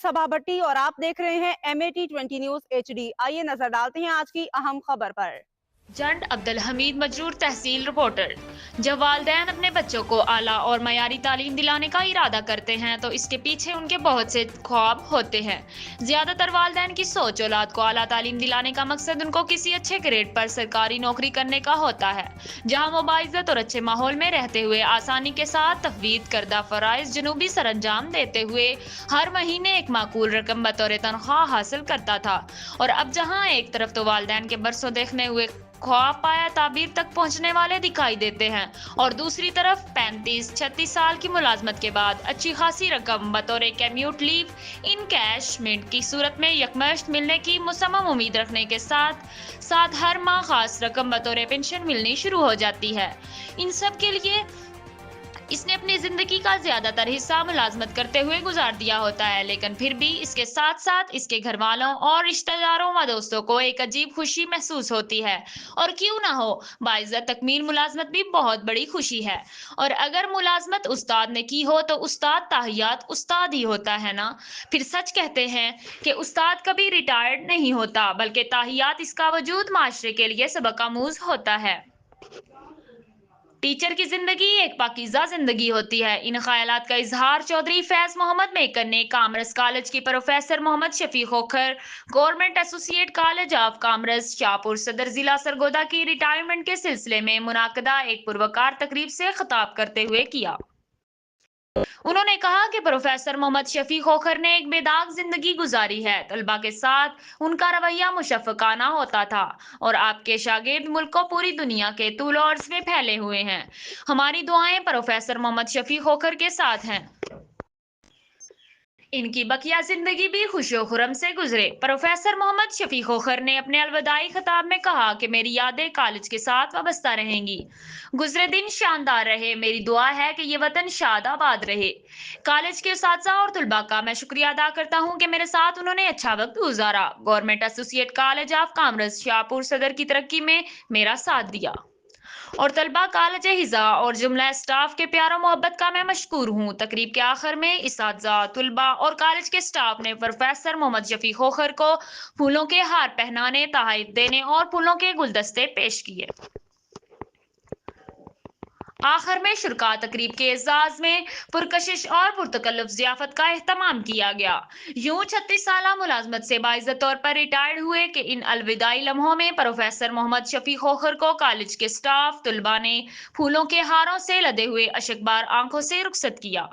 सबा भट्टी और आप देख रहे हैं MAT20 न्यूज HD। आइए नजर डालते हैं आज की अहम खबर पर। जंड अब्दुल हमीद मजरूर तहसील रिपोर्टर। जब वालिदैन अपने बच्चों को आला और मयारी तालीम दिलाने का इरादा करते हैं तो इसके पीछे उनके बहुत से ख्वाब होते हैं। ज्यादातर वालिदैन की सोच औलाद को आला तालीम दिलाने का मकसद उनको किसी अच्छे ग्रेड पर सरकारी नौकरी करने का होता है, जहां वो बाइज्जत और अच्छे माहौल में रहते हुए आसानी के साथ तफवीद करदा फराइज जनूबी सरंजाम देते हुए हर महीने एक माकूल रकम बतौर तनख्वाह हासिल करता था। और अब जहां एक तरफ तो वालिदैन के बरसों देखने हुए ख्वाब पाया ताबीर तक पहुंचने वाले दिखाई देते हैं, और दूसरी तरफ 35-36 साल की मुलाजमत के बाद अच्छी खासी रकम बतौर कम्यूट लीव इन कैश मिंट की सूरत में यकमश्त मिलने की मुसम्मम उम्मीद रखने के साथ साथ हर माह खास रकम बतौर पेंशन मिलनी शुरू हो जाती है। इन सब के लिए इसने अपनी जिंदगी का ज्यादातर हिस्सा मुलाजमत करते हुए गुजार दिया होता है, लेकिन फिर भी इसके साथ साथ इसके घर वालों और रिश्तेदारों व दोस्तों को एक अजीब खुशी महसूस होती है। और क्यों ना हो, बाइज्जत तकमील मुलाजमत भी बहुत बड़ी खुशी है। और अगर मुलाजमत उस्ताद ने की हो तो उस्ताद ताहियात उस्ताद ही होता है ना। फिर सच कहते हैं कि उस्ताद कभी रिटायर्ड नहीं होता, बल्कि ताहियात इसका वजूद माशरे के लिए सबक आमूज होता है। टीचर की जिंदगी एक पाकीज़ा जिंदगी होती है। इन ख्यालात का इजहार चौधरी फैज मोहम्मद मेकर ने कामर्स कॉलेज की professor Muhammad Shafi Khokhar government associate college of commerce Shahpur Sadar जिला सरगोदा की रिटायरमेंट के सिलसिले में मुनाकदा एक पुरवकार तकरीब से खिताब करते हुए किया। उन्होंने कहा कि प्रोफेसर मोहम्मद शफी खोखर ने एक बेदाग जिंदगी गुजारी है। तलबा के साथ उनका रवैया मुशफ़क़ाना होता था और आपके शागिर्द मुल्क को पूरी दुनिया के तूल और अर्ज़ में फैले हुए हैं। हमारी दुआएं प्रोफेसर मोहम्मद शफी खोखर के साथ हैं। इनकी बकिया जिंदगी भी खुशियों खुरम से गुजरे। प्रोफेसर मोहम्मद शफी खोखर ने अपने अलविदाई खिताब में कहा कि मेरी यादें कॉलेज के साथ वाबस्ता रहेंगी। गुजरे दिन शानदार रहे, मेरी दुआ है कि ये वतन शाद आबाद रहे। कॉलेज के उस्ताद और तुलबा का मैं शुक्रिया अदा करता हूँ कि मेरे साथ उन्होंने अच्छा वक्त गुजारा। Government associate college of commerce Shahpur सदर की तरक्की में मेरा साथ दिया और तलबा कॉलेज हिजा और जुमला स्टाफ के प्यार मोहब्बत का मैं मशकूर हूँ। तकरीब के आखिर में इस्तादजा, तुलबा और कॉलेज के स्टाफ ने प्रोफेसर मोहम्मद शफी खोखर को फूलों के हार पहनाने, तोहफे देने और फूलों के गुलदस्ते पेश किए। आखिर में शुरका तकरीब के एजाज में पुरकशिश और पुरतकल्लुफ ज़ियाफत का एहतमाम किया गया। यूं 36 साल मुलाजमत से बाइज्जत तौर पर रिटायर्ड हुए कि इन अलविदाई लम्हों में प्रोफेसर मोहम्मद शफी खोखर को कॉलेज के स्टाफ, तुलबा ने फूलों के हारों से लदे हुए अशकबार आंखों से रुखसत किया।